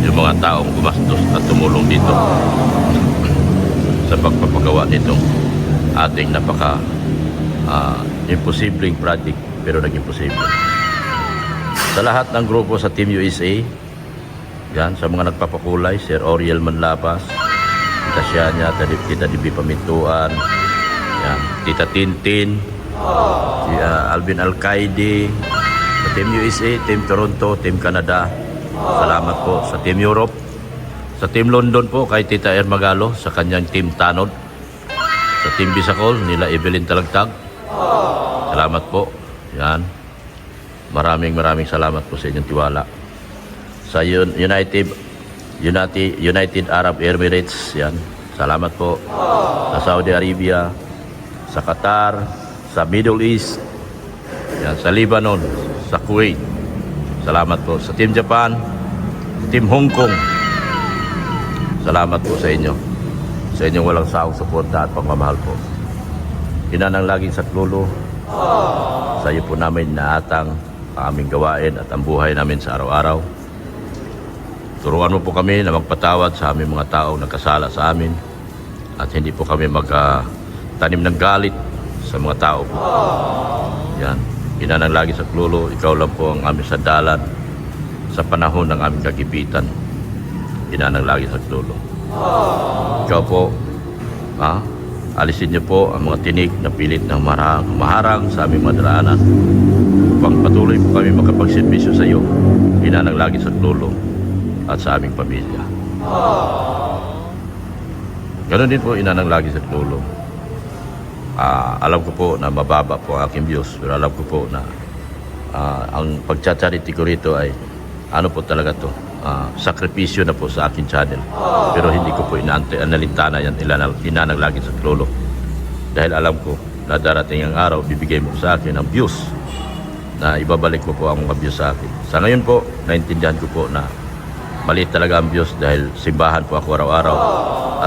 Yung mga taong gumastos at tumulong dito sa pagpapagawa nitong ating napaka imposibleng project, pero naging posible. Sa lahat ng grupo sa Team USA, yan, sa mga nagpapakulay, Sir Oriel Manlapas, Tita Shania, Tita DB Pamintuan, yan, Tita Tintin, si Alvin Alcaide, sa Team USA, Team Toronto, Team Canada, salamat po sa Team Europe, sa Team London po kay Tita Ermagalo, sa kanyang Team Tanod, sa Team Bisacol, nila Evelyn Talagtag, salamat po. Yan, maraming salamat po sa inyong tiwala. Sa United Arab Emirates, yan, salamat po. Sa Saudi Arabia, sa Qatar, sa Middle East, yan, sa Lebanon, sa Kuwait, salamat po. Sa Team Japan, Team Hong Kong, salamat po sa inyo. Sa inyong walang sawang suporta at pagmamahal po. Inanang laging saklolo, sa iyo po namin naatang ang aming gawain at ang buhay namin sa araw-araw. Turuan mo po kami na magpatawad sa aming mga taong nagkasala sa amin at hindi po kami magtanim ng galit sa mga tao po. Yan. Inanang lagi sa klulo, ikaw lang po ang aming sandalan sa panahon ng aming kagipitan. Inanang lagi sa klulo. Ikaw po, alisin niyo po ang mga tinik na pilit ng maharang sa aming madaraanan upang patuloy po kami makapagservisyo sa iyo. Inanang lagi sa klulo at sa aming pamilya. Ganon din po, inanang lagi sa klulo. Alam ko po na mababa po ang aking views, pero alam ko po na ang pagcha-charity ko rito ay ano po talaga to, sakripisyo na po sa aking channel. Pero hindi ko po inalintana yan, inanang lagi sa klulo. Dahil alam ko na darating ang araw, bibigay mo sa akin ang views na ibabalik ko po ang mga views sa akin. Sa ngayon po, naintindihan ko po na maliit talaga ang views dahil simbahan po ako araw-araw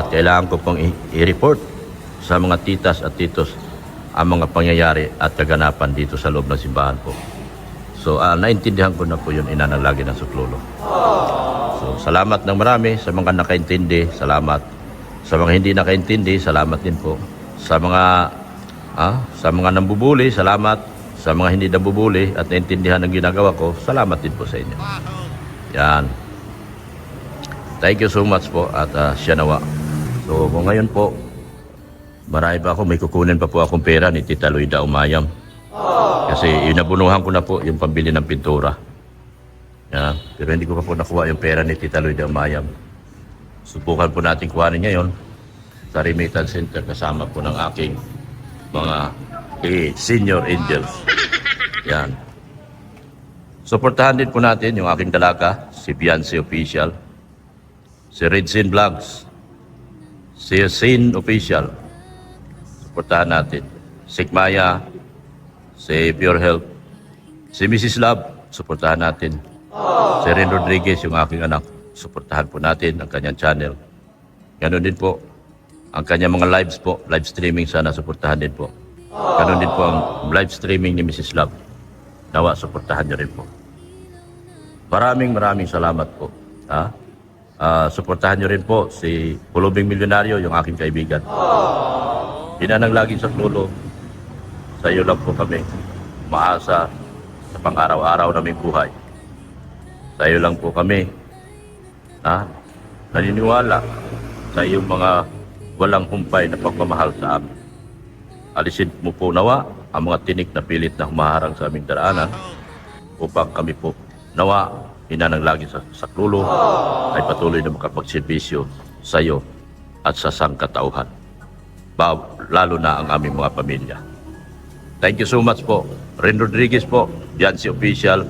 at kailangan ko pong i-report sa mga titas at titos ang mga pangyayari at kaganapan dito sa loob ng simbahan po. So, naintindihan ko na po yun, inanang lagi ng suklolo. So, salamat ng marami sa mga nakaintindi, salamat. Sa mga hindi nakaintindi, salamat din po. Sa mga nambubuli, salamat. Sa mga hindi nambubuli at naintindihan ng ginagawa ko, salamat din po sa inyo. Yan. Thank you so much po at siya nawa. So, kung ngayon po, marami pa ako, may kukunin pa po akong pera ni Tita Loida Umayam. Kasi inabunuhan ko na po yung pambili ng pintura. Yan. Pero hindi ko pa po nakuha yung pera ni Tita Loida Umayam. Subukan po natin kuhanin ngayon sa Remittance Center kasama po ng aking mga senior angels. Yan. Suportahan din po natin yung aking dalaga, si Beyonce Official, si Redsin Vlogs, si Sin Official. Suportahan natin. Sigmaya, si Pure Health, si Mrs. Love, suportahan natin. Si Ren Rodriguez, yung aking anak, suportahan po natin ang kanyang channel. Ganon din po ang kanyang mga lives po, live streaming, sana suportahan din po. Ganon din po ang live streaming ni Mrs. Love. Nawa, suportahan niyo rin po. Maraming salamat po. Suportahan niyo rin po si Pulubing Milyonaryo, yung aking kaibigan. Inanang lagi sa klulo, sa iyo lang po kami maasa sa pang-araw-araw naming buhay. Sa iyo lang po kami naniniwala sa iyong mga walang humpay na pagmamahal sa amin. alisin mo po nawa ang mga tinik na pilit na humaharang sa aming daraanan upang kami po nawa hinananglangin sa saklulo ay patuloy na makapagserbisyo sa iyo at sa sangkatauhan, lalo na ang aming mga pamilya. Thank you so much po. Ren Rodriguez po, Jancy Official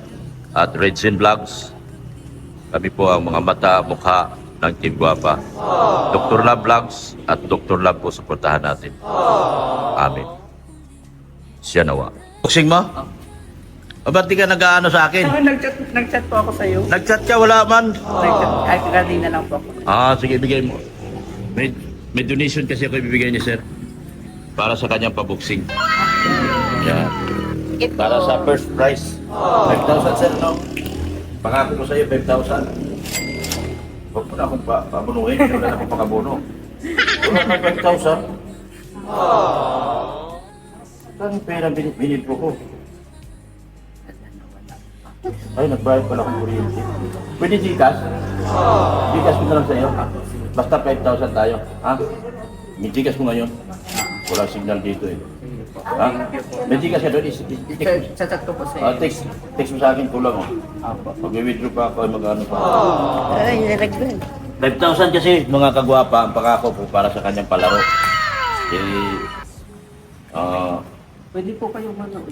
at Redsin Vlogs. Kami po ang mga mata, mukha ng Team Guapa. Dr. Love Vlogs at Dr. Love po suportahan natin. Amen. Siya nawa. Boxing mo? O ba't di ka nag-ano sa akin? Nag-chat po ako sa iyo. Nag-chat ka, wala man. Ay, kanina lang po ako. Sige, bigay mo. May donation kasi ako ibibigay ni sir. Para sa kanyang paboxing. Yan. Para sa first prize. 5,000 sir, no? Pangako ko sa iyo, 5,000. Huwag mo na akong pabunuhin. Wala na akong pakabuno. Wala na 5,000. Saan yung pera binil po ko? Ay, nagbayad pala akong kuryente. Pwede Gcash? Gcash ko na lang sa iyo. Basta 5,000 tayo. Ha? May Gcash mo ngayon. Walang signal dito eh. Ha? May Gcash ka doon. Chat ko po sa iyo. Text mo sa akin kulang. Pag-withdraw pa ako, mag-ano pa. Ay, nalagyan. 5,000 kasi mga kagwapa ang pangako po para sa kanyang palaro. Pwede po kayong manood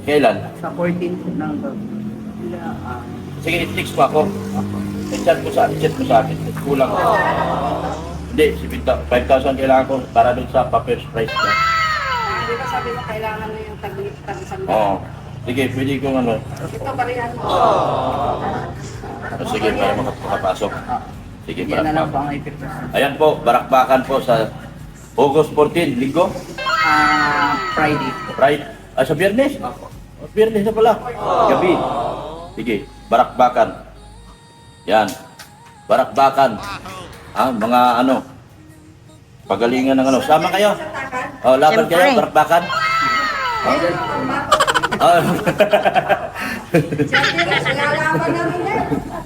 Kailan? sa 14 ng Sige, text mo ako. Chat mo sa akin. Kulang. Hindi, 5,000 kailangan ko para dun sa first prize ka. Hindi ba sabi mo kailangan na yung tag-isang Oo. Sige, pwede kong ano. Ito barihan mo. Sige, para makapasok. Sige, Yan na lang po barakbakan. ang ipipres. Ayan po, barakbakan po sa August 14, Linggo. Friday. Right? Sa Biyernes? Biyernes na pala. Gabi. Sige, barakbakan. Yan. Barakbakan. Mga ano. Pagalingan ng ano. Sama kayo? Laban Siyempre. kayo, barakbakan.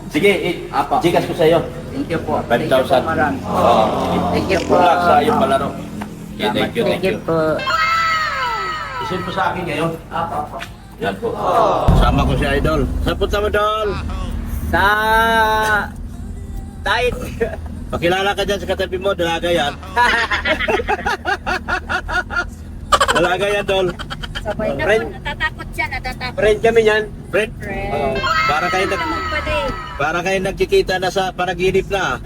Sige, Gcash ko sa iyo. Thank you po. 5,000. Marami. Thank you po. Kulak sa iyong palaro. Okay, thank you, Thank you po. Isin po sa akin ngayon. Yan po. Sama ko si Idol. Saan punta mo, Idol? Sa... Diet. Pakilala ka dyan sa katabi mo, dalaga yan. Dalaga yan, Dol. Sabay na Friend. po, natatakot siya, natatakot. Friend kami yan. Friend? Para kayo nagkikita na sa panaginip na.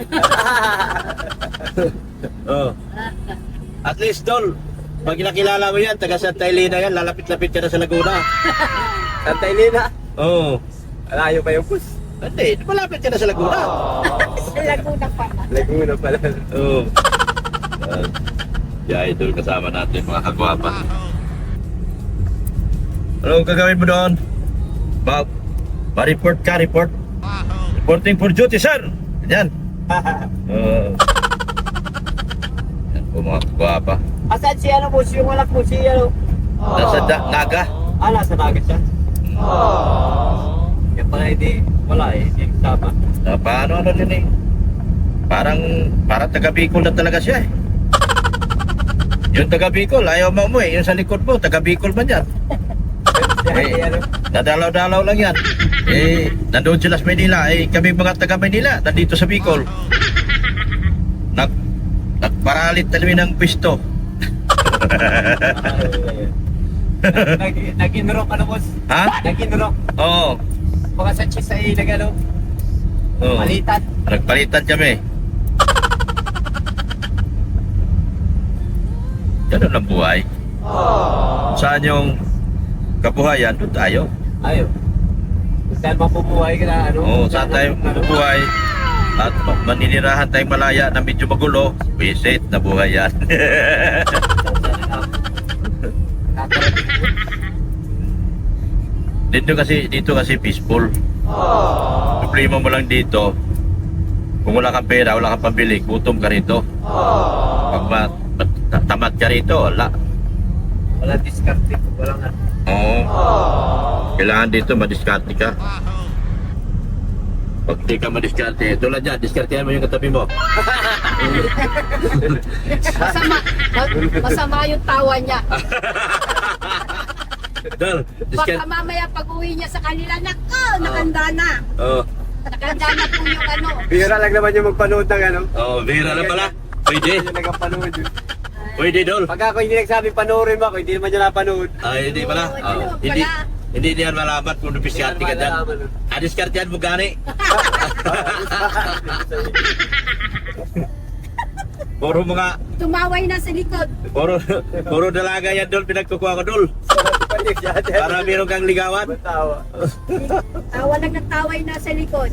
Oh. At least, Dol, pag nakilala mo yan, taga Santa Elena yan, lalapit-lapit ka na sa Laguna. Santa Elena. Oo. Alayo pa yung bus. Hindi, malapit ka na sa Laguna. Laguna pa. Laguna pala. Oo. Yeah, Idol kasama natin, mga kagwapa. Anong gagawin mo doon? Ma-report ka, report. Reporting for duty, sir! Yan. Yan po mga kagwapa. Asan si ano po? Yung wala po si ano? Nasa Naga. Nasa Naga siya. Kaya pala hindi, wala eh. Hindi tama. Paano ano din eh? Parang taga Bicol na talaga siya eh. Yung taga Bicol, ayaw mo eh. Yung sa likod mo, taga Bicol man yan. Nadalaw-dalaw lang yan. Nandoon sila sa Manila. Kami mga taga Manila, nandito sa Bicol. Nagparalit talamin ng pisto. Nag-inrock ano boss? Ha? Nag-inrock. Oo. Mga sa chis ay nag-ano? Oo. Palitan. Nagpalitan kami. Ganun ang buhay. Saan yung kabuhayan? Doon tayo. Ayaw. Kung saan mapubuhay ka na ano? Oo, saan tayo mabubuhay? At maninirahan tayong malaya na medyo magulo. Visit na buhay yan. Dito kasi peaceful. Problema mo lang dito, kung wala kang pera, wala kang pambili, gutom ka rito. Pag tamad ka rito, wala. Wala diskarte. Wala nga. Oo. Kailangan dito madiskarte ka. Pag di ka madiskarte, tulad yan, diskartehan mo yung katabi mo. Masama yung tawa niya. Dol, Baka mamaya pag-uwi niya sa kanila, nako, nakanda na. Oh, Nakanda na po yung ano. Bira lang naman yung magpanood ng ano. oh, bira na pala. Pwede, Yung nagpanood yun. pwede Dol. Pag ako hindi nagsabi panoorin mo ako, hindi naman niya napanood. Ay, hindi pala. Oo, Oh, ano, hindi, pala. hindi niyan malaman kung diskarte ka dyan. Ah, diskartehan mo gani. Puro mga, Tumaway na sa likod. puro dalaga yan Dol, pinagkukuha ko Dol. Para meron kang ligawan. Tawa. Tawa lang ng taway na sa likod.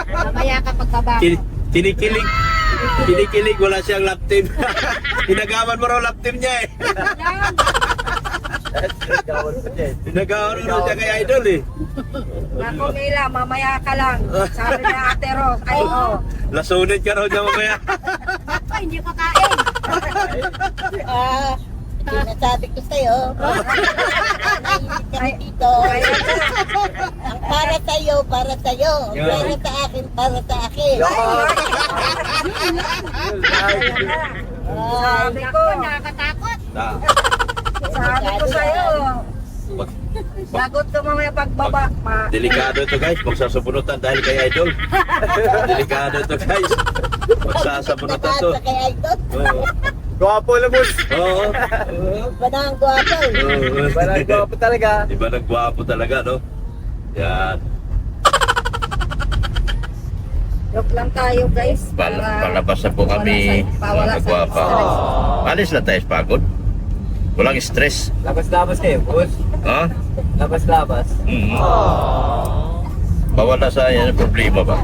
Mamaya ka pagbaba. Kinikilig. Kinikilig, wala siyang lap team. Pinagawan mo raw lap team niya eh. Pinagawan mo raw siya kay Idol eh. Ako Mila, mamaya ka lang. Sabi ni Ate Ros. Ay, oh. Lasunod ka raw niya mamaya. Ako, hindi ko kain. Ah, sinasabi ko sa'yo. Naisip kami dito. Ang para sa'yo, para sa'yo. Para sa akin, para sa akin. Sabi ko, nakakatakot. Ah, Sabi ko sa'yo. mag- Lagot ka mamaya pagbaba. Delikado ito guys, magsasabunutan dahil kay Idol. Delikado ito guys. Magsasabunutan to. Sa kay Idol. Oo. Gwapo lang, boss. Oo. Ba na ang gwapo? Parang gwapo talaga. Iba nagwapo talaga, no? Yan. Joke lang tayo guys. Palabas na po kami. Pawala Mga sa nagwapa. Alis na tayo sa pagod. Walang stress. Labas-labas kayo, boss. Ha? Labas-labas. Mm. Bawal na sa yan ang problema ba?